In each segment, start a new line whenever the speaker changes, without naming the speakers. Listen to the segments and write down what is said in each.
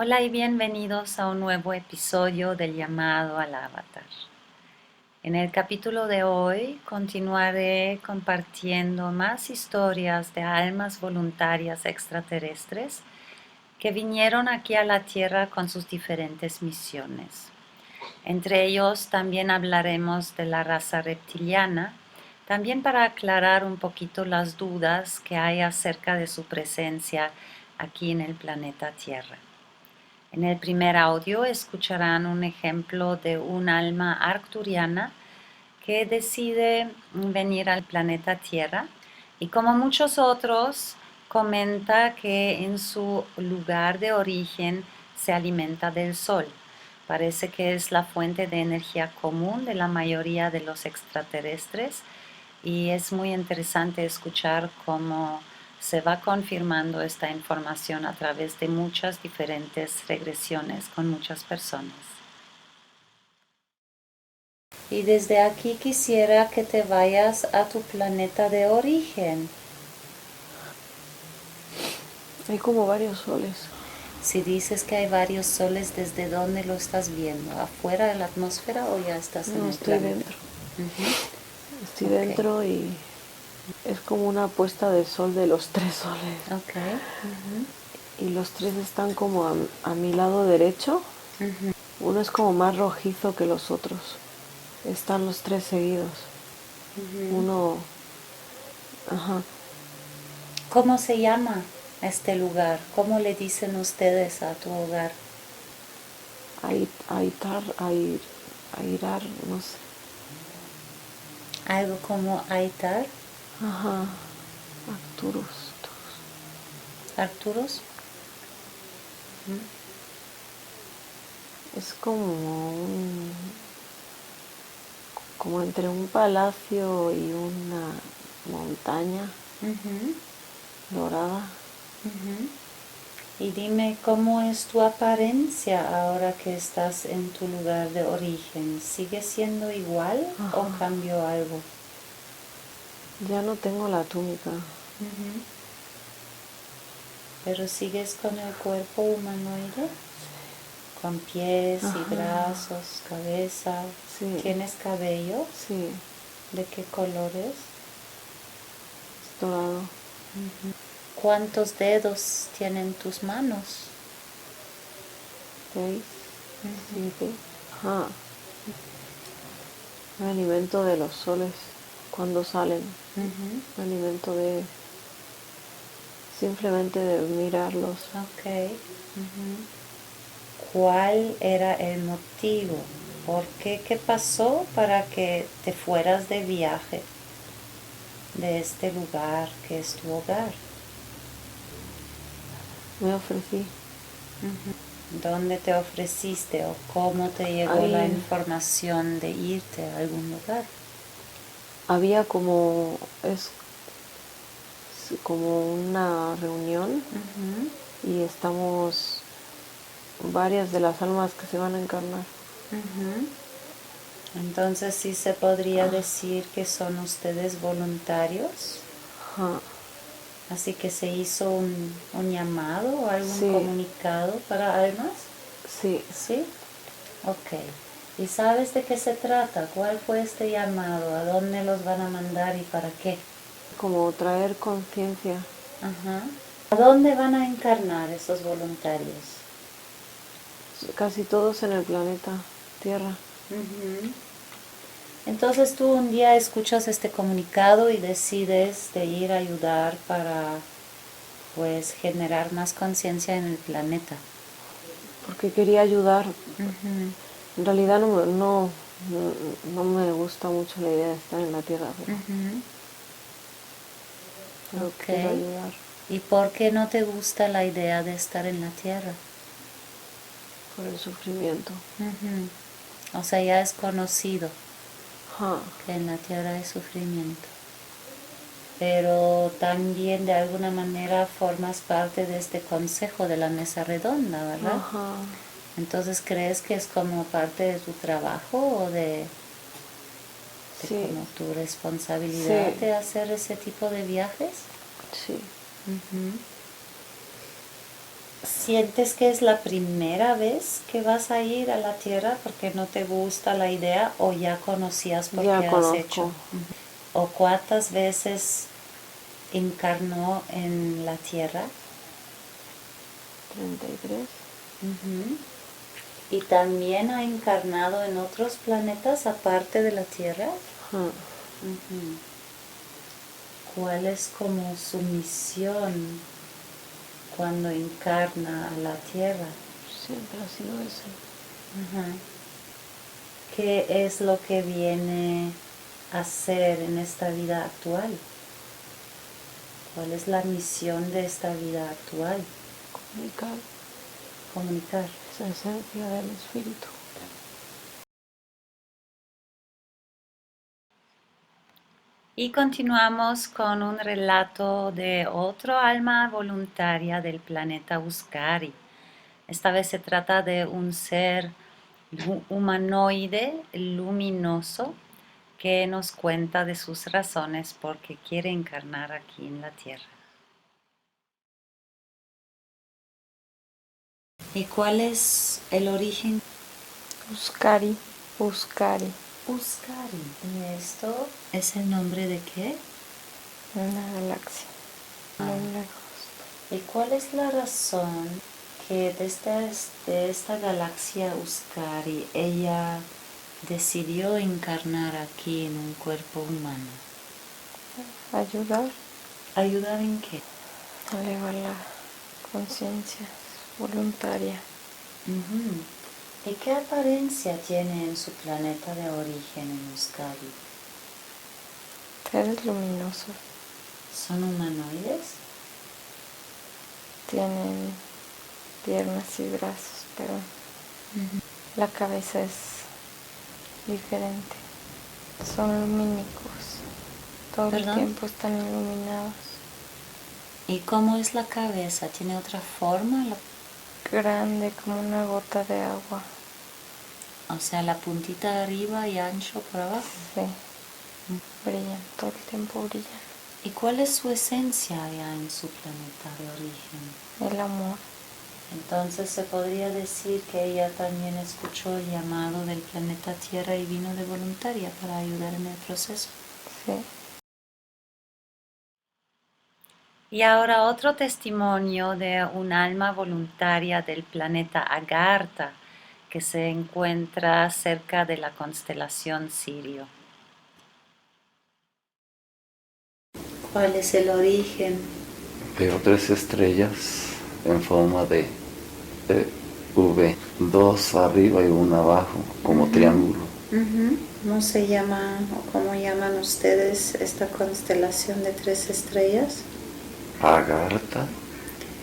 Hola y bienvenidos a un nuevo episodio del llamado al avatar. En el capítulo de hoy continuaré compartiendo más historias de almas voluntarias extraterrestres que vinieron aquí a la Tierra con sus diferentes misiones. Entre ellos también hablaremos de la raza reptiliana, también para aclarar un poquito las dudas que hay acerca de su presencia aquí en el planeta Tierra. En el primer audio escucharán un ejemplo de un alma arcturiana que decide venir al planeta Tierra y como muchos otros comenta que en su lugar de origen se alimenta del sol. Parece que es la fuente de energía común de la mayoría de los extraterrestres y es muy interesante escuchar cómo se va confirmando esta información a través de muchas diferentes regresiones con muchas personas. Y desde aquí quisiera que te vayas a tu planeta de origen.
Hay como varios soles.
Si dices que hay varios soles, ¿desde dónde lo estás viendo? ¿Afuera de la atmósfera o ya estás en
No,
el
estoy
planeta?
dentro. Estoy
Ok,
dentro y es como una puesta de sol de los tres soles.
ok.
Y los tres están como a mi lado derecho. Uno es como más rojizo que los otros. Están los tres seguidos. Uno, ajá,
¿Cómo se llama este lugar? ¿Cómo le dicen ustedes a tu hogar?
Airar, no sé.
Algo como Aitar,
Ajá, Arcturus.
Arturos.
Es como entre un palacio y una montaña
Ujú,
dorada.
ujú. Y dime, ¿cómo es tu apariencia ahora que estás en tu lugar de origen? ¿Sigue siendo igual o
Ajá.
cambió algo?
Ya no tengo la túnica.
Ujú. Pero sigues con el cuerpo humanoide, con pies y
Ajá.
brazos, cabeza.
Sí,
¿Tienes cabello?
sí,
¿De qué colores?
es dorado.
¿Cuántos dedos tienen tus manos?
6, 7. Ajá. Me alimento de los soles cuando salen.
Ujú.
Me alimento de simplemente de mirarlos.
Ok. Ujú. ¿Cuál era el motivo? ¿Por qué? ¿Qué pasó para que te fueras de viaje de este lugar que es tu hogar?
Me ofrecí.
¿Dónde te ofreciste o cómo te llegó la
Ahí
información de irte a algún lugar?
había como una reunión
Ujú,
y estamos varias de las almas que se van a encarnar.
ujú. Entonces sí se podría decir que son ustedes voluntarios.
Ajá.
Así que se hizo un llamado o algún
Sí,
comunicado para almas.
sí.
¿Sí? Ok. ¿Y sabes de qué se trata? ¿Cuál fue este llamado? ¿A dónde los van a mandar y para qué?
Como traer conciencia.
Ajá. ¿A dónde van a encarnar esos voluntarios?
Casi todos en el planeta Tierra.
Ujú. Entonces tú un día escuchas este comunicado y decides de ir a ayudar para pues generar más conciencia en el planeta.
Porque quería ayudar.
Ujú,
En realidad no me gusta mucho la idea de estar en la Tierra,
ujú.
pero quiero
Ok.
ayudar
¿Y por qué no te gusta la idea de estar en la Tierra?
por el sufrimiento.
Ujú. O sea, ya es conocido
Ajá.
que en la Tierra hay sufrimiento. Pero también de alguna manera formas parte de este consejo de la mesa redonda, ¿verdad?
Ajá.
Entonces, ¿crees que es como parte de tu trabajo o de
Sí,
como tu responsabilidad
sí,
de hacer ese tipo de viajes?
sí.
Ujú. ¿Sientes que es la primera vez que vas a ir a la Tierra porque no te gusta la idea o ya conocías porque
Ya
has hecho?
conozco.
¿O cuántas veces encarnó en la Tierra?
33.
Ujú. ¿Y también ha encarnado en otros planetas aparte de la Tierra?
Ah,
Ujú. ¿Cuál es como su misión cuando encarna a la Tierra?
siempre ha sido ese.
Ajá. ¿Qué es lo que viene a hacer en esta vida actual? ¿Cuál es la misión de esta vida actual?
Comunicar
Comunicar.
esa esencia del espíritu.
Y continuamos con un relato de otro alma voluntaria del planeta Uscari. Esta vez se trata de un ser humanoide luminoso que nos cuenta de sus razones por qué quiere encarnar aquí en la Tierra. ¿Y cuál es el origen?
Uscari, Uscari,
Uscari. ¿Y esto es el nombre de qué?
una galaxia muy lejos.
¿Y cuál es la razón que desde esta galaxia Uscari ella decidió encarnar aquí en un cuerpo humano?
Ayudar
¿Ayudar en qué?
a elevar la conciencia voluntaria.
Ujú. ¿Y qué apariencia tiene en su planeta de origen en Uscari?
Seres luminosos
¿Son humanoides?
tienen piernas y brazos, pero la cabeza es diferente. Son lumínicos. Todo el
¿Perdón?
tiempo están iluminados.
¿Y cómo es la cabeza? ¿Tiene otra forma?
Grande como una gota de agua.
O sea, la puntita arriba y ancho por abajo.
Sí, brillan, todo el tiempo brillan.
¿Y cuál es su esencia allá en su planeta de origen?
El amor.
Entonces se podría decir que ella también escuchó el llamado del planeta Tierra y vino de voluntaria para ayudar en el proceso.
Sí.
Y ahora otro testimonio de un alma voluntaria del planeta Agartha que se encuentra cerca de la constelación Sirio. ¿Cuál es el origen?
Veo tres estrellas en forma de V, dos arriba y una abajo, como triángulo.
¿Cómo se llama o cómo llaman ustedes esta constelación de tres estrellas?
Agartha,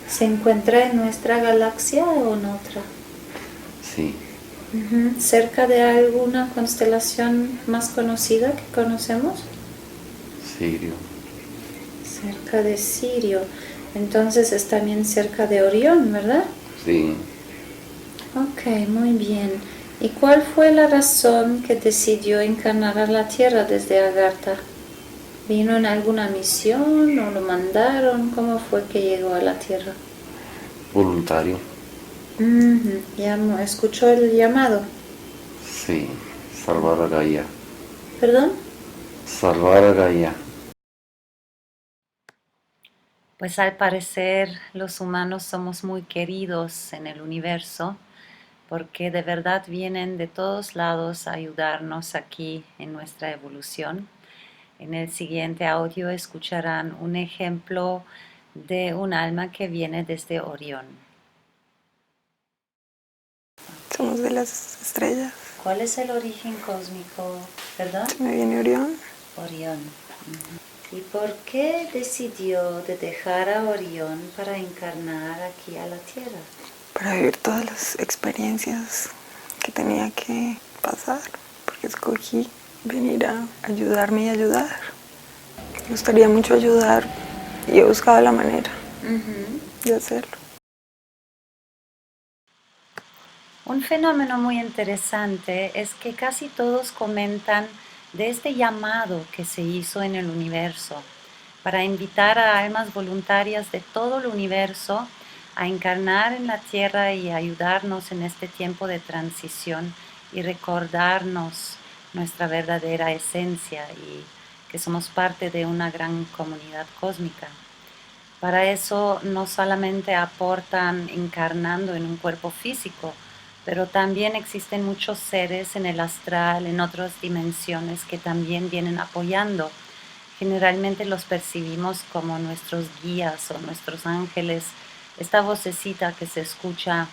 ¿Se encuentra en nuestra galaxia o en otra?
sí,
¿Cerca de alguna constelación más conocida que conocemos?
Sirio,
Cerca de Sirio. Entonces es también cerca de Orión, ¿verdad?
sí.
Ok, muy bien. ¿Y cuál fue la razón que decidió encarnar a la Tierra desde Agartha? ¿Vino en alguna misión o lo mandaron? ¿Cómo fue que llegó a la Tierra?
Voluntario,
¿Escuchó el llamado?
sí. Salvar a Gaia,
¿Perdón?
salvar a Gaia.
Pues al parecer los humanos somos muy queridos en el universo porque de verdad vienen de todos lados a ayudarnos aquí en nuestra evolución. En el siguiente audio escucharán un ejemplo de un alma que viene desde Orión.
Somos de las estrellas.
¿Cuál es el origen cósmico? ¿Perdón?
Se me viene Orión.
Orión. ¿Y por qué decidió de dejar a Orión para encarnar aquí a la Tierra?
Para vivir todas las experiencias que tenía que pasar. Porque escogí venir a ayudarme y ayudar. Me gustaría mucho ayudar y he buscado la manera de hacerlo.
Un fenómeno muy interesante es que casi todos comentan de este llamado que se hizo en el universo para invitar a almas voluntarias de todo el universo a encarnar en la tierra y ayudarnos en este tiempo de transición y recordarnos nuestra verdadera esencia y que somos parte de una gran comunidad cósmica. Para eso no solamente aportan encarnando en un cuerpo físico, pero también existen muchos seres en el astral, en otras dimensiones que también vienen apoyando. Generalmente los percibimos como nuestros guías o nuestros ángeles, esta vocecita que se escucha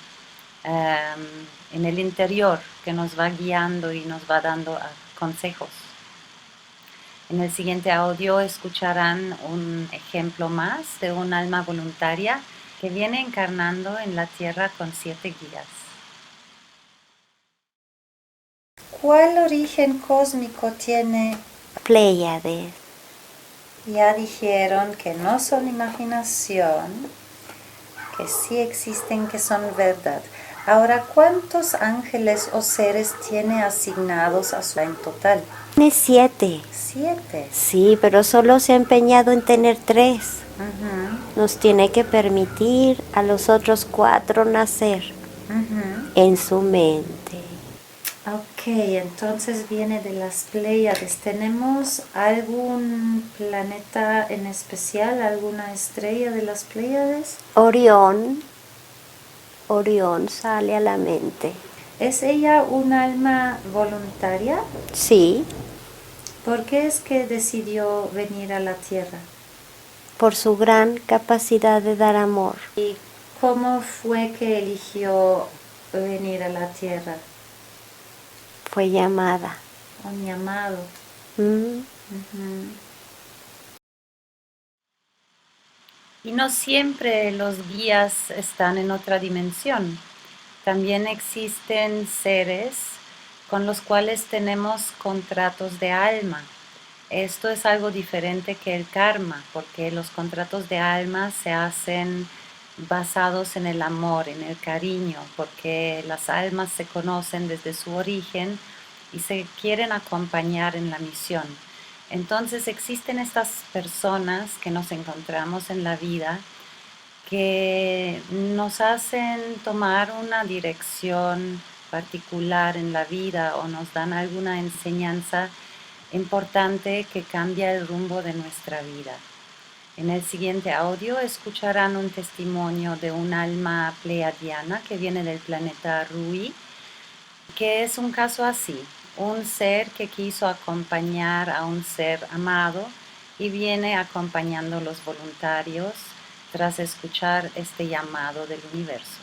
en el interior, que nos va guiando y nos va dando consejos. En el siguiente audio escucharán un ejemplo más de un alma voluntaria que viene encarnando en la tierra con 7 guías. ¿Cuál origen cósmico tiene
Pléyades?
Ya dijeron que no son imaginación, que sí existen, que son verdad. Ahora, ¿cuántos ángeles o seres tiene asignados a su en total?
Tiene 7.
7.
Sí, pero solo se ha empeñado en tener 3. Nos tiene que permitir a los otros 4 nacer en su mente.
Ok, entonces viene de las Pléyades. ¿Tenemos algún planeta en especial, alguna estrella de las Pléyades?
Orión sale a la mente.
¿Es ella un alma voluntaria?
Sí,
¿Por qué es que decidió venir a la Tierra?
por su gran capacidad de dar amor.
¿Y cómo fue que eligió venir a la Tierra?
Fue llamada.
Un llamado. Y no siempre los guías están en otra dimensión. También existen seres con los cuales tenemos contratos de alma. Esto es algo diferente que el karma, porque los contratos de alma se hacen basados en el amor, en el cariño, porque las almas se conocen desde su origen y se quieren acompañar en la misión. Entonces existen estas personas que nos encontramos en la vida que nos hacen tomar una dirección particular en la vida o nos dan alguna enseñanza importante que cambia el rumbo de nuestra vida. En el siguiente audio escucharán un testimonio de un alma pleiadiana que viene del planeta Rui, que es un caso así, un ser que quiso acompañar a un ser amado y viene acompañando a los voluntarios tras escuchar este llamado del universo.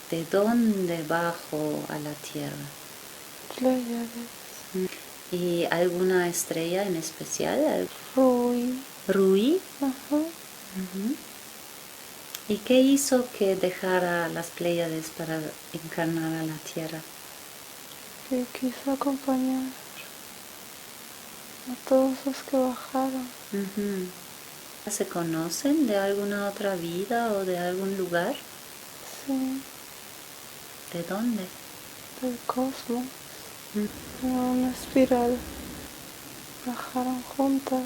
¿De dónde bajo a la tierra?
Pléyades.
¿Y alguna estrella en especial?
Rui.
¿Rui?
Ajá.
¿Y qué hizo que dejara las Pléyades para encarnar a la tierra?
Que quiso acompañar a todos los que bajaron.
¿Se conocen de alguna otra vida o de algún lugar?
Sí,
¿De dónde?
del cosmos. En una espiral. Bajaron juntas.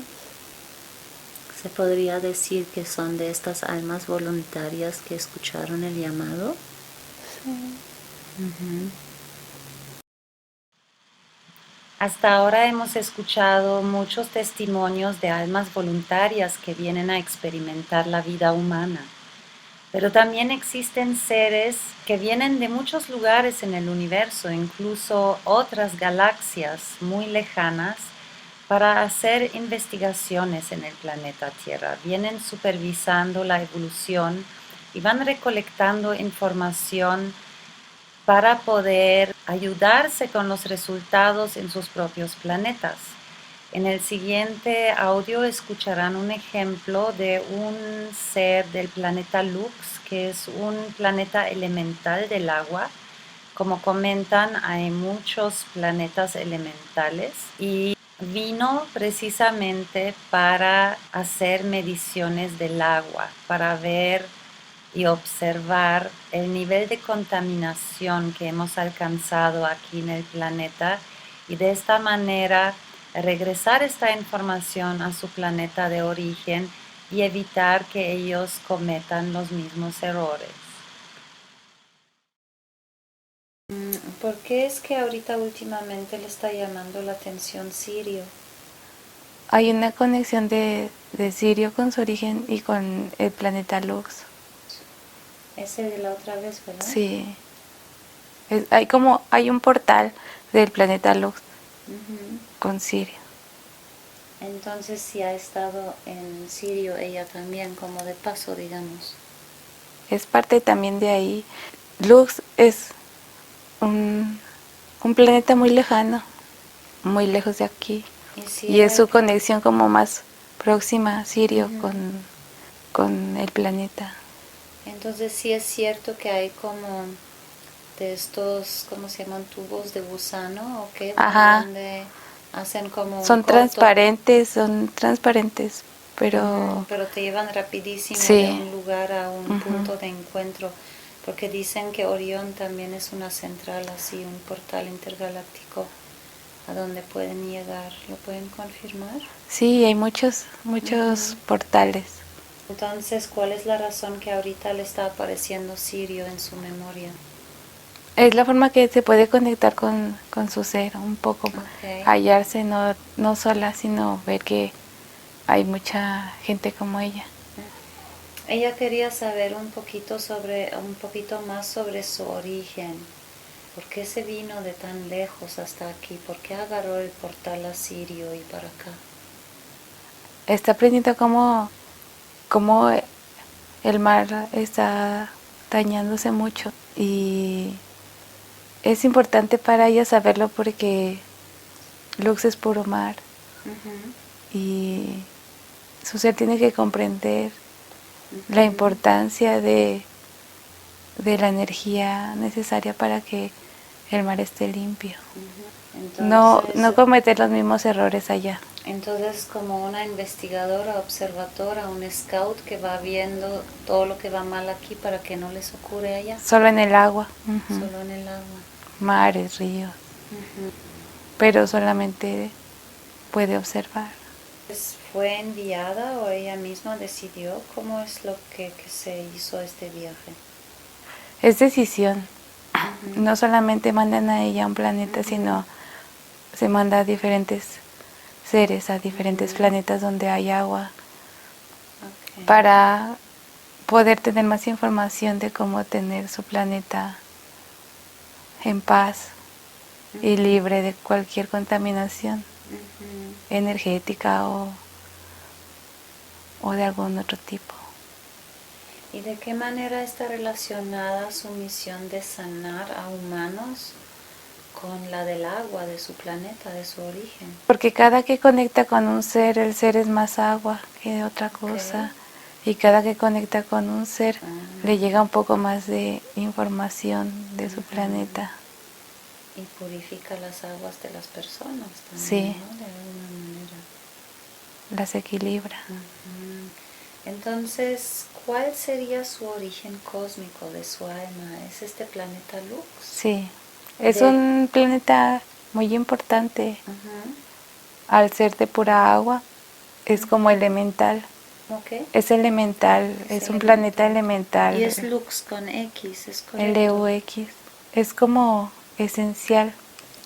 ¿Se podría decir que son de estas almas voluntarias que escucharon el llamado?
Sí.
Hasta ahora hemos escuchado muchos testimonios de almas voluntarias que vienen a experimentar la vida humana, pero también existen seres que vienen de muchos lugares en el universo, incluso otras galaxias muy lejanas, para hacer investigaciones en el planeta Tierra. Vienen supervisando la evolución y van recolectando información para poder ayudarse con los resultados en sus propios planetas. En el siguiente audio escucharán un ejemplo de un ser del planeta Lux, que es un planeta elemental del agua. Como comentan, hay muchos planetas elementales y vino precisamente para hacer mediciones del agua, para ver y observar el nivel de contaminación que hemos alcanzado aquí en el planeta y de esta manera regresar esta información a su planeta de origen y evitar que ellos cometan los mismos errores. ¿Por qué es que ahorita últimamente le está llamando la atención Sirio?
Hay una conexión de Sirio con su origen y con el planeta Lux.
Ese de la otra vez, ¿verdad?
Sí. Hay un portal del planeta Lux con Sirio.
Entonces si ha estado en Sirio ella también, como de paso, digamos.
Es parte también de ahí. Lux es un planeta muy lejano, muy lejos de aquí. Y es su conexión como más próxima a Sirio con el planeta.
Entonces sí es cierto que hay como de estos, ¿cómo se llaman? Tubos de gusano o qué,
Ajá.
donde hacen como
Son
un corto,
transparentes, pero
pero te llevan rapidísimo
sí.
de un lugar a un punto de encuentro, porque dicen que Orión también es una central así, un portal intergaláctico a donde pueden llegar. ¿Lo pueden confirmar?
Sí, hay muchos portales.
Entonces, ¿cuál es la razón que ahorita le está apareciendo Sirio en su memoria?
Es la forma que se puede conectar con su ser, un poco, hallarse no sola, sino ver que hay mucha gente como ella.
Ella quería saber un poquito más sobre su origen. ¿Por qué se vino de tan lejos hasta aquí? ¿Por qué agarró el portal a Sirio y para acá?
Está aprendiendo cómo el mar está dañándose mucho y es importante para ella saberlo porque Lux es puro mar y su ser tiene que comprender la importancia de la energía necesaria para que el mar esté limpio. Entonces, no cometer los mismos errores allá.
Entonces, como una investigadora, observadora, un scout que va viendo todo lo que va mal aquí para que no les ocurra allá.
Solo en el agua.
Solo en el agua.
Mares, ríos. Pero solamente puede observar.
¿Fue enviada o ella misma decidió cómo es lo que se hizo este viaje?
Es decisión. No solamente mandan a ella a un planeta, sino se manda a diferentes seres, a diferentes planetas donde hay agua, para poder tener más información de cómo tener su planeta en paz y libre de cualquier contaminación energética o de algún otro tipo.
¿Y de qué manera está relacionada su misión de sanar a humanos con la del agua de su planeta, de su origen?
Porque cada que conecta con un ser, el ser es más agua que otra cosa. Y cada que conecta con un ser, le llega un poco más de información de su planeta.
Y purifica las aguas de las personas también,
sí,
¿no? De alguna manera.
Las equilibra.
Entonces, ¿cuál sería su origen cósmico de su alma? ¿Es este planeta Lux?
Sí, es un planeta muy importante. Al ser de pura agua, es como elemental. Es elemental, es un planeta elemental.
Y es Lux con X, ¿es correcto?
LUX, es como esencial.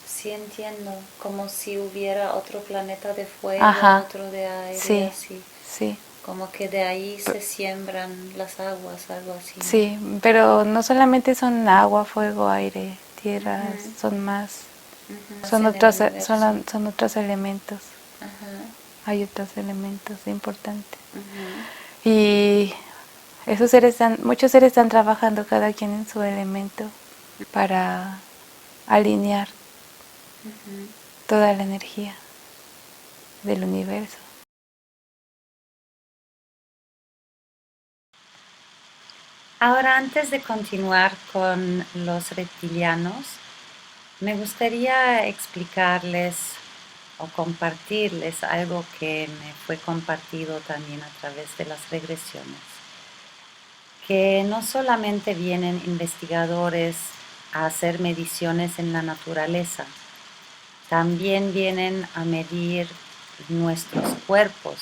Sí, entiendo, como si hubiera otro planeta de fuego, otro de aire,
sí,
así.
Sí.
Como que de ahí se siembran las aguas, algo así.
Sí, pero no solamente son agua, fuego, aire, tierra, son más. Son otros elementos. Hay otros elementos importantes. Y muchos seres están trabajando cada quien en su elemento para alinear toda la energía del universo.
Ahora, antes de continuar con los reptilianos, me gustaría explicarles o compartirles algo que me fue compartido también a través de las regresiones. Que no solamente vienen investigadores a hacer mediciones en la naturaleza, también vienen a medir nuestros cuerpos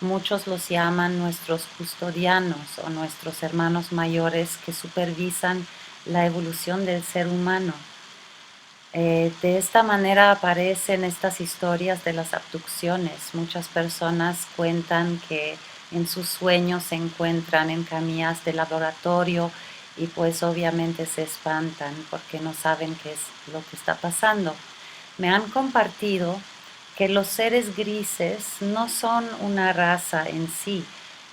Muchos los llaman nuestros custodianos o nuestros hermanos mayores que supervisan la evolución del ser humano. De esta manera aparecen estas historias de las abducciones. Muchas personas cuentan que en sus sueños se encuentran en camillas de laboratorio y pues obviamente se espantan porque no saben qué es lo que está pasando. Me han compartido que los seres grises no son una raza en sí,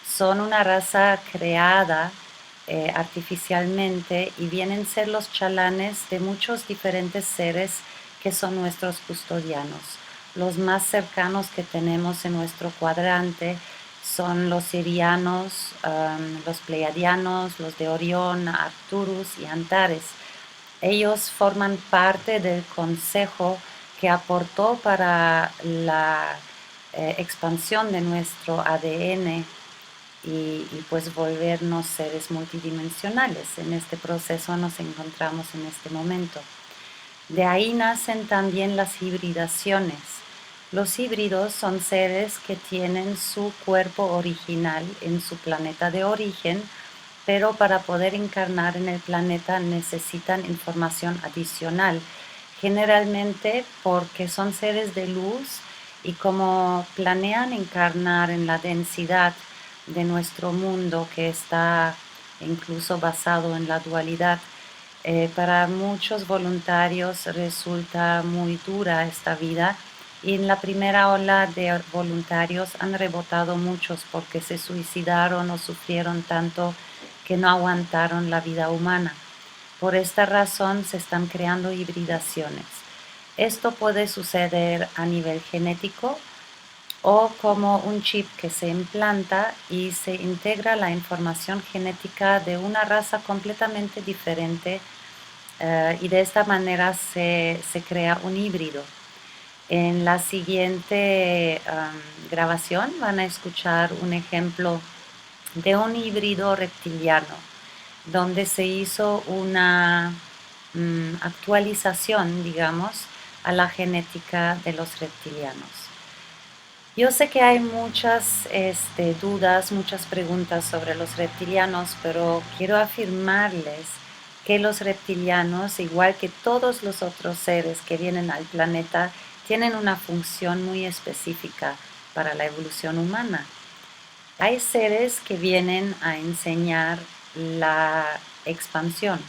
son una raza creada artificialmente y vienen a ser los chalanes de muchos diferentes seres que son nuestros custodianos. Los más cercanos que tenemos en nuestro cuadrante son los sirianos, los pleiadianos, los de Orión, Arcturus y Antares. Ellos forman parte del consejo que aportó para la expansión de nuestro ADN y pues volvernos seres multidimensionales. En este proceso nos encontramos en este momento. De ahí nacen también las hibridaciones. Los híbridos son seres que tienen su cuerpo original en su planeta de origen, pero para poder encarnar en el planeta necesitan información adicional, generalmente porque son seres de luz y como planean encarnar en la densidad de nuestro mundo que está incluso basado en la dualidad, para muchos voluntarios resulta muy dura esta vida y en la primera ola de voluntarios han rebotado muchos porque se suicidaron o sufrieron tanto que no aguantaron la vida humana. Por esta razón se están creando hibridaciones. Esto puede suceder a nivel genético o como un chip que se implanta y se integra la información genética de una raza completamente diferente y de esta manera se crea un híbrido. En la siguiente grabación van a escuchar un ejemplo de un híbrido reptiliano, donde se hizo una actualización, digamos, a la genética de los reptilianos. Yo sé que hay muchas dudas, muchas preguntas sobre los reptilianos, pero quiero afirmarles que los reptilianos, igual que todos los otros seres que vienen al planeta, tienen una función muy específica para la evolución humana. Hay seres que vienen a enseñar la expansión,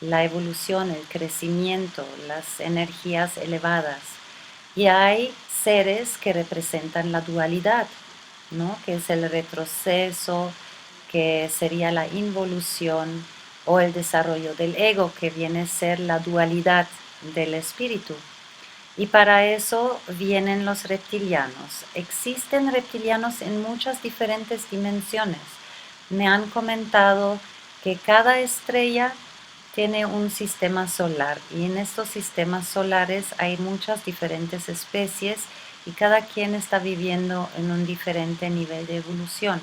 la evolución, el crecimiento, las energías elevadas. Y hay seres que representan la dualidad, ¿no? Que es el retroceso, que sería la involución o el desarrollo del ego, que viene a ser la dualidad del espíritu. Y para eso vienen los reptilianos. Existen reptilianos en muchas diferentes dimensiones. Me han comentado que cada estrella tiene un sistema solar y en estos sistemas solares hay muchas diferentes especies y cada quien está viviendo en un diferente nivel de evolución.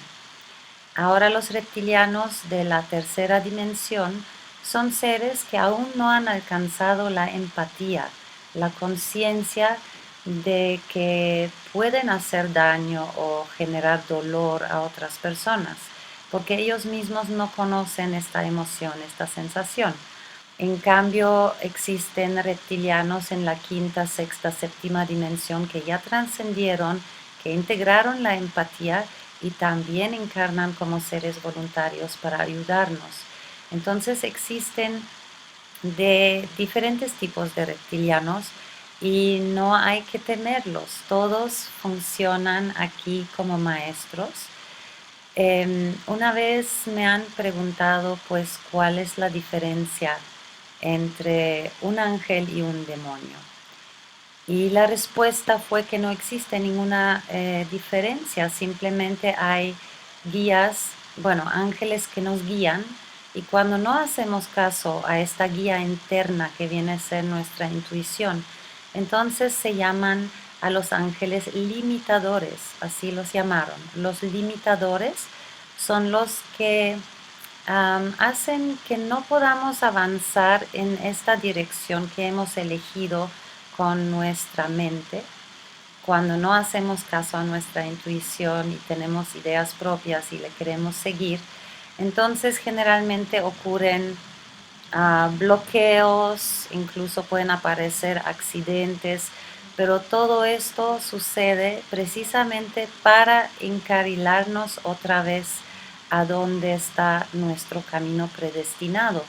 Ahora los reptilianos de la tercera dimensión son seres que aún no han alcanzado la empatía, la conciencia de que pueden hacer daño o generar dolor a otras personas, porque ellos mismos no conocen esta emoción, esta sensación. En cambio, existen reptilianos en la quinta, sexta, séptima dimensión que ya trascendieron, que integraron la empatía y también encarnan como seres voluntarios para ayudarnos. Entonces existen de diferentes tipos de reptilianos y no hay que temerlos, todos funcionan aquí como maestros. Una vez me han preguntado pues cuál es la diferencia entre un ángel y un demonio. Y la respuesta fue que no existe ninguna diferencia, simplemente hay guías, ángeles que nos guían y cuando no hacemos caso a esta guía interna que viene a ser nuestra intuición, entonces se llaman a los ángeles limitadores, así los llamaron. Los limitadores son los que hacen que no podamos avanzar en esta dirección que hemos elegido con nuestra mente cuando no hacemos caso a nuestra intuición y tenemos ideas propias y le queremos seguir, entonces generalmente ocurren bloqueos, incluso pueden aparecer accidentes, pero todo esto sucede precisamente para encarrilarnos otra vez a donde está nuestro camino predestinado,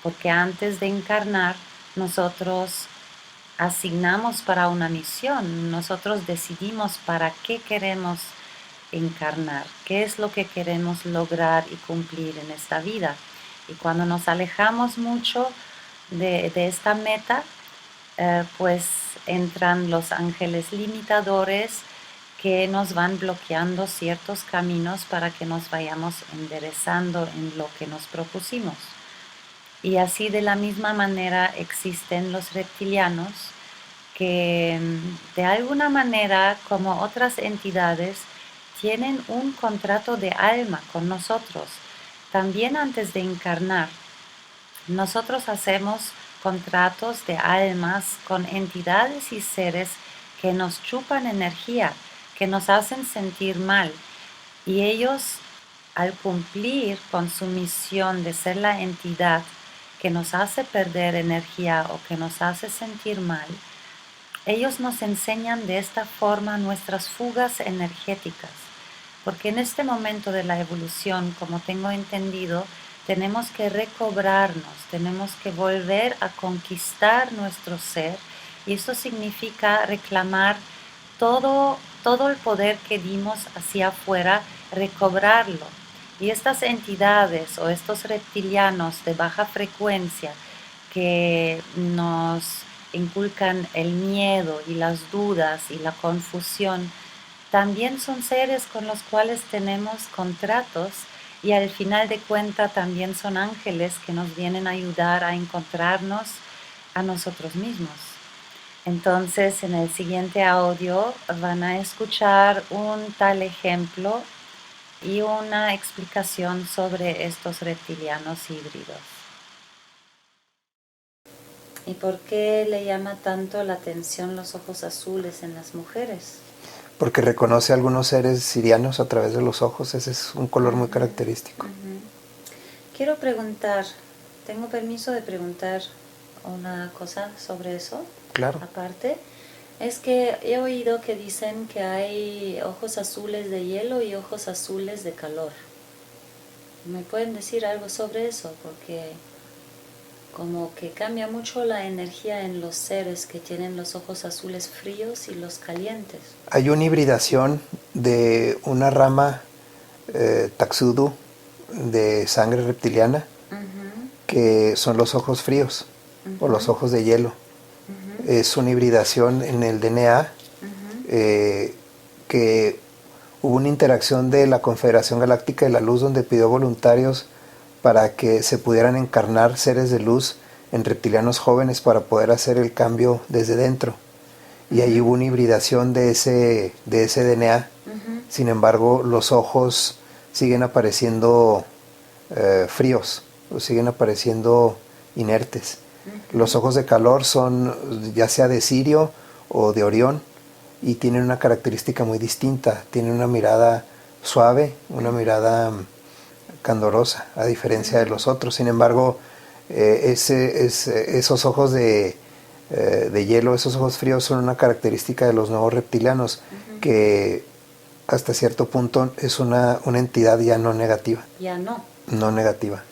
porque antes de encarnar nosotros asignamos para una misión, nosotros decidimos para qué queremos encarnar, qué es lo que queremos lograr y cumplir en esta vida. Y cuando nos alejamos mucho de esta meta, pues entran los ángeles limitadores que nos van bloqueando ciertos caminos para que nos vayamos enderezando en lo que nos propusimos. Y así de la misma manera existen los reptilianos que de alguna manera, como otras entidades, tienen un contrato de alma con nosotros. También antes de encarnar, nosotros hacemos contratos de almas con entidades y seres que nos chupan energía, que nos hacen sentir mal. Y ellos, al cumplir con su misión de ser la entidad que nos hace perder energía o que nos hace sentir mal, ellos nos enseñan de esta forma nuestras fugas energéticas. Porque en este momento de la evolución, como tengo entendido, tenemos que recobrarnos, tenemos que volver a conquistar nuestro ser, y eso significa reclamar todo el poder que dimos hacia afuera, recobrarlo. Y estas entidades o estos reptilianos de baja frecuencia que nos inculcan el miedo y las dudas y la confusión, también son seres con los cuales tenemos contratos, y al final de cuentas también son ángeles que nos vienen a ayudar a encontrarnos a nosotros mismos. Entonces, en el siguiente audio van a escuchar un tal ejemplo y una explicación sobre estos reptilianos híbridos. ¿Y por qué le llama tanto la atención los ojos azules en las mujeres?
Porque reconoce a algunos seres sirianos a través de los ojos. Ese es un color muy característico.
Quiero preguntar, ¿tengo permiso de preguntar una cosa sobre eso?
Claro.
Aparte, es que he oído que dicen que hay ojos azules de hielo y ojos azules de calor. ¿Me pueden decir algo sobre eso? Porque como que cambia mucho la energía en los seres que tienen los ojos azules fríos y los calientes.
Hay una hibridación de una rama Taxudu de sangre reptiliana, que son los ojos fríos o los ojos de hielo. Es una hibridación en el DNA que hubo una interacción de la Confederación Galáctica de la Luz, donde pidió voluntarios para que se pudieran encarnar seres de luz en reptilianos jóvenes para poder hacer el cambio desde dentro. Y ahí hubo una hibridación de ese DNA. Sin embargo, los ojos siguen apareciendo fríos, o siguen apareciendo inertes. Los ojos de calor son ya sea de Sirio o de Orión, y tienen una característica muy distinta. Tienen una mirada suave, una mirada candorosa, a diferencia de los otros. Sin embargo, esos ojos de hielo, esos ojos fríos, son una característica de los nuevos reptilianos, que hasta cierto punto es una entidad ya no negativa.
Ya no.
No negativa.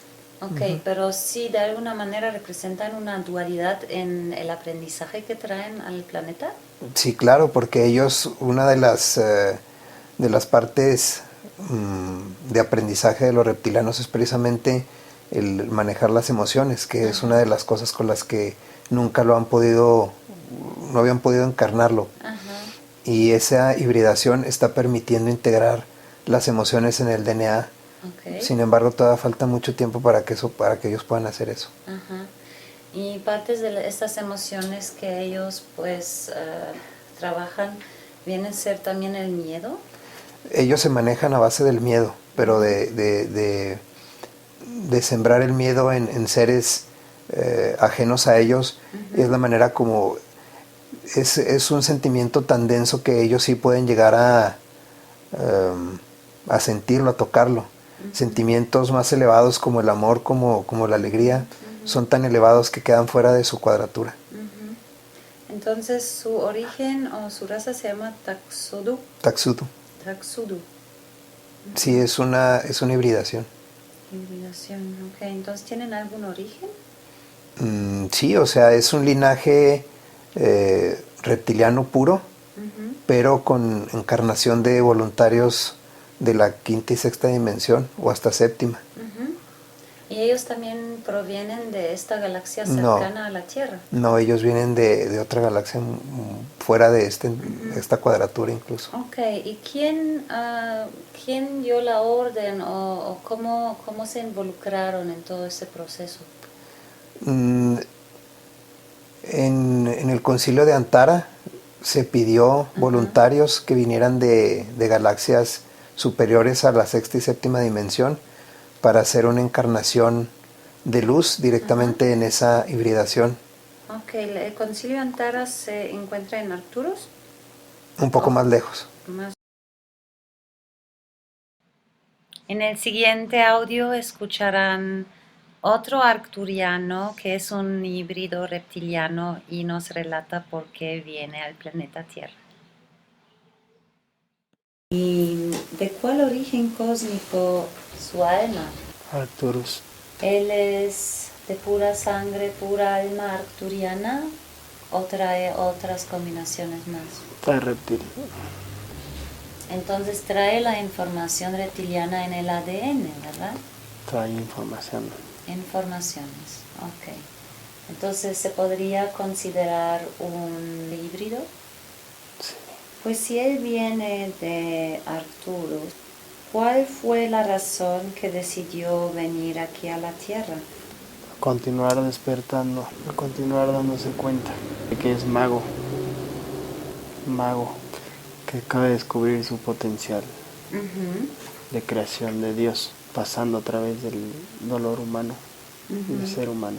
Ok, pero sí de alguna manera representan una dualidad en el aprendizaje que traen al planeta.
Sí, claro, porque ellos, una de las partes de aprendizaje de los reptilianos es precisamente el manejar las emociones, que es una de las cosas con las que nunca no habían podido encarnarlo. Y esa hibridación está permitiendo integrar las emociones en el DNA. Sin embargo, todavía falta mucho tiempo para que ellos puedan hacer eso.
Y partes de estas emociones que ellos pues trabajan, ¿vienen a ser también el miedo?
Ellos se manejan a base del miedo, pero de sembrar el miedo en seres ajenos a ellos. Es la manera como es un sentimiento tan denso que ellos sí pueden llegar a sentirlo, a tocarlo. Sentimientos más elevados como el amor, como la alegría, son tan elevados que quedan fuera de su cuadratura.
Entonces su origen o su raza se llama Taxudu.
Taxudu.
Taxudu.
Sí, es una hibridación.
Hibridación, ok. Entonces, ¿tienen algún origen?
Sí, o sea, es un linaje reptiliano puro, pero con encarnación de voluntarios de la quinta y sexta dimensión, o hasta séptima.
¿Y ellos también provienen de esta galaxia cercana a la Tierra?
No, ellos vienen de otra galaxia fuera de esta cuadratura incluso.
Ok, ¿y quién dio la orden o cómo se involucraron en todo ese proceso?
En el concilio de Antara se pidió voluntarios que vinieran de galaxias superiores a la sexta y séptima dimensión para hacer una encarnación de luz directamente en esa hibridación.
Ok, ¿el concilio de Antara se encuentra en Arcturus?
Un poco más lejos.
En el siguiente audio escucharán otro arcturiano que es un híbrido reptiliano y nos relata por qué viene al planeta Tierra. ¿Y de cuál origen cósmico su alma?
Arcturus.
¿Él es de pura sangre, pura alma arcturiana o trae otras combinaciones más?
Trae reptil.
Entonces trae la información reptiliana en el ADN, ¿verdad?
Trae información.
Informaciones, ok. Entonces, ¿se podría considerar un híbrido?
Sí.
Pues si él viene de Arcturus, ¿cuál fue la razón que decidió venir aquí a la Tierra?
Continuar despertando, a continuar dándose cuenta de que es mago, que acaba de descubrir su potencial de creación de Dios, pasando a través del dolor humano, del ser humano,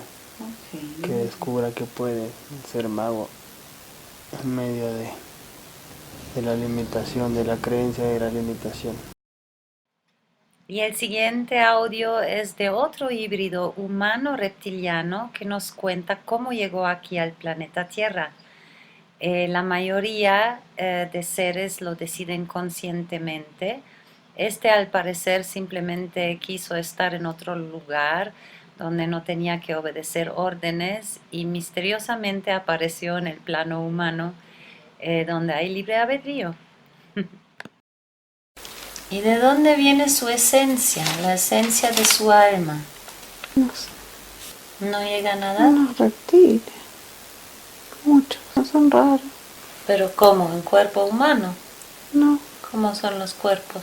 que descubra que puede ser mago en medio de la limitación, de la creencia de la limitación.
Y el siguiente audio es de otro híbrido humano-reptiliano que nos cuenta cómo llegó aquí al planeta Tierra. La mayoría de seres lo deciden conscientemente. Al parecer simplemente quiso estar en otro lugar donde no tenía que obedecer órdenes y misteriosamente apareció en el plano humano donde hay libre albedrío. ¿Y de dónde viene su esencia, la esencia de su alma?
No sé.
¿No llega a nada?
Unos reptiles. Muchos. No son raros.
¿Pero cómo? ¿En cuerpo humano?
No.
¿Cómo son los cuerpos?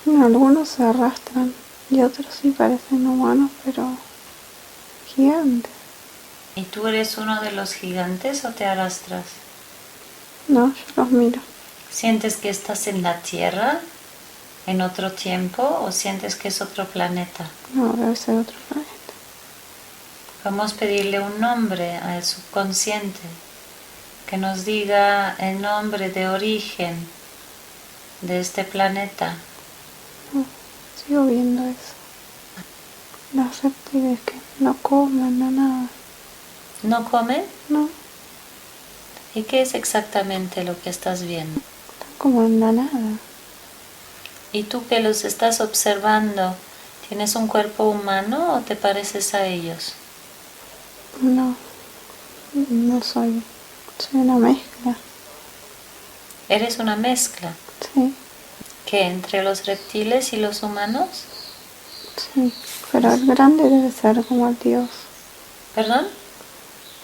Algunos se arrastran y otros sí parecen humanos, pero gigantes.
¿Y tú eres uno de los gigantes o te arrastras?
No, yo los miro.
¿Sientes que estás en la Tierra, en otro tiempo, o sientes que es otro planeta?
No, debe ser otro planeta.
Vamos a pedirle un nombre al subconsciente, que nos diga el nombre de origen de este planeta.
No, sigo viendo eso. Los reptiles que no comen, no nada.
¿No comen?
No,
¿Y qué es exactamente lo que estás viendo?
están como en la nada.
¿Y tú que los estás observando, tienes un cuerpo humano o te pareces a ellos?
No, no soy una mezcla.
¿Eres una mezcla?
Sí,
¿Qué? ¿Entre los reptiles y los humanos?
sí, pero el grande debe ser como el Dios.
¿Perdón?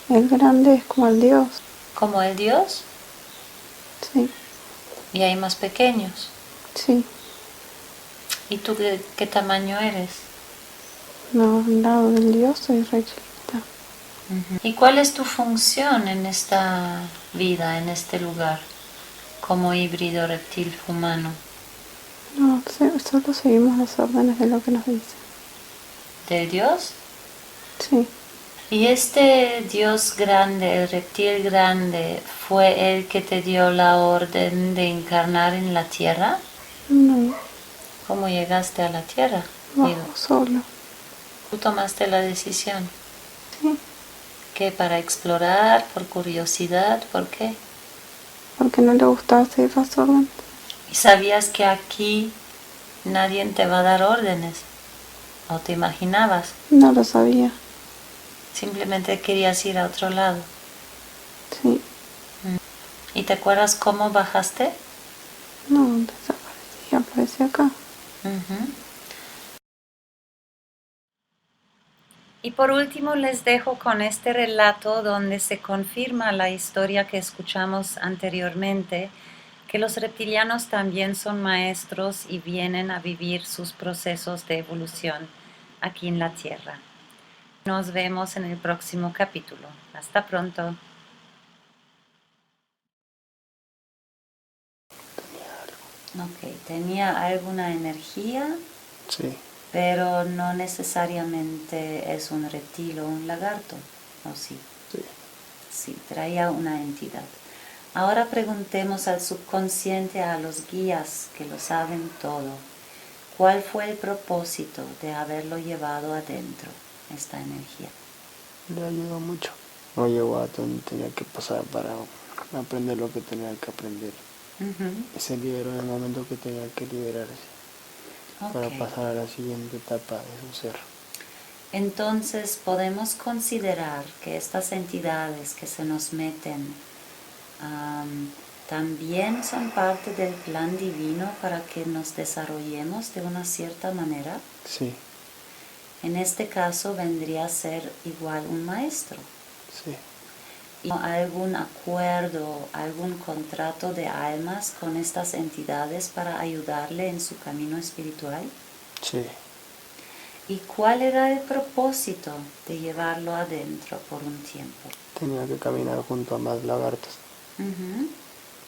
El grande es como el Dios.
¿Como el Dios?
Sí,
¿Y hay más pequeños?
sí.
¿Y tú qué tamaño eres?
No, al lado del Dios soy re chiquita.
¿Y cuál es tu función en esta vida, en este lugar, como híbrido reptil humano?
No, solo seguimos las órdenes de lo que nos dice.
¿Del Dios?
Sí,
¿Y ¿Y este Dios grande, el reptil grande, fue el que te dio la orden de encarnar en la tierra?
No,
¿Cómo llegaste a la tierra?
bajo solo.
¿Tú tomaste la decisión?
Sí,
¿Qué? ¿Para explorar? ¿Por curiosidad? ¿Por qué?
porque no le gustaba seguir las órdenes.
¿Y sabías que aquí nadie te va a dar órdenes? ¿O te imaginabas?
No lo sabía.
Simplemente querías ir a otro lado.
Sí,
¿Y te acuerdas cómo bajaste?
no, desaparecí, aparecí acá.
Ujú. Y por último les dejo con este relato donde se confirma la historia que escuchamos anteriormente, que los reptilianos también son maestros y vienen a vivir sus procesos de evolución aquí en la Tierra. Nos vemos en el próximo capítulo. Hasta pronto. Ok, tenía alguna energía,
Sí,
pero no necesariamente es un reptil o un lagarto, ¿o sí?
sí.
Sí, traía una entidad. Ahora preguntemos al subconsciente, a los guías que lo saben todo, ¿cuál fue el propósito de haberlo llevado adentro, esta energía?
Le ayudó mucho. No llegó a donde tenía que pasar para aprender lo que tenía que aprender. Y se liberó en el momento que tenía que liberarse para
Ok.
pasar a la siguiente etapa de su ser.
Entonces podemos considerar que estas entidades que se nos meten también son parte del plan divino para que nos desarrollemos de una cierta manera.
Sí,
En este caso vendría a ser igual un maestro.
sí.
¿Y algún acuerdo, algún contrato de almas con estas entidades para ayudarle en su camino espiritual?
Sí.
¿Y cuál era el propósito de llevarlo adentro por un tiempo?
Tenía que caminar junto a más lagartos,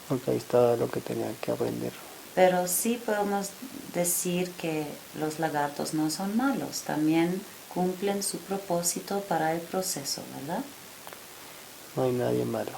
porque ahí estaba lo que tenía que aprender.
Pero sí podemos decir que los lagartos no son malos, también cumplen su propósito para el proceso, ¿verdad?
No hay nadie malo.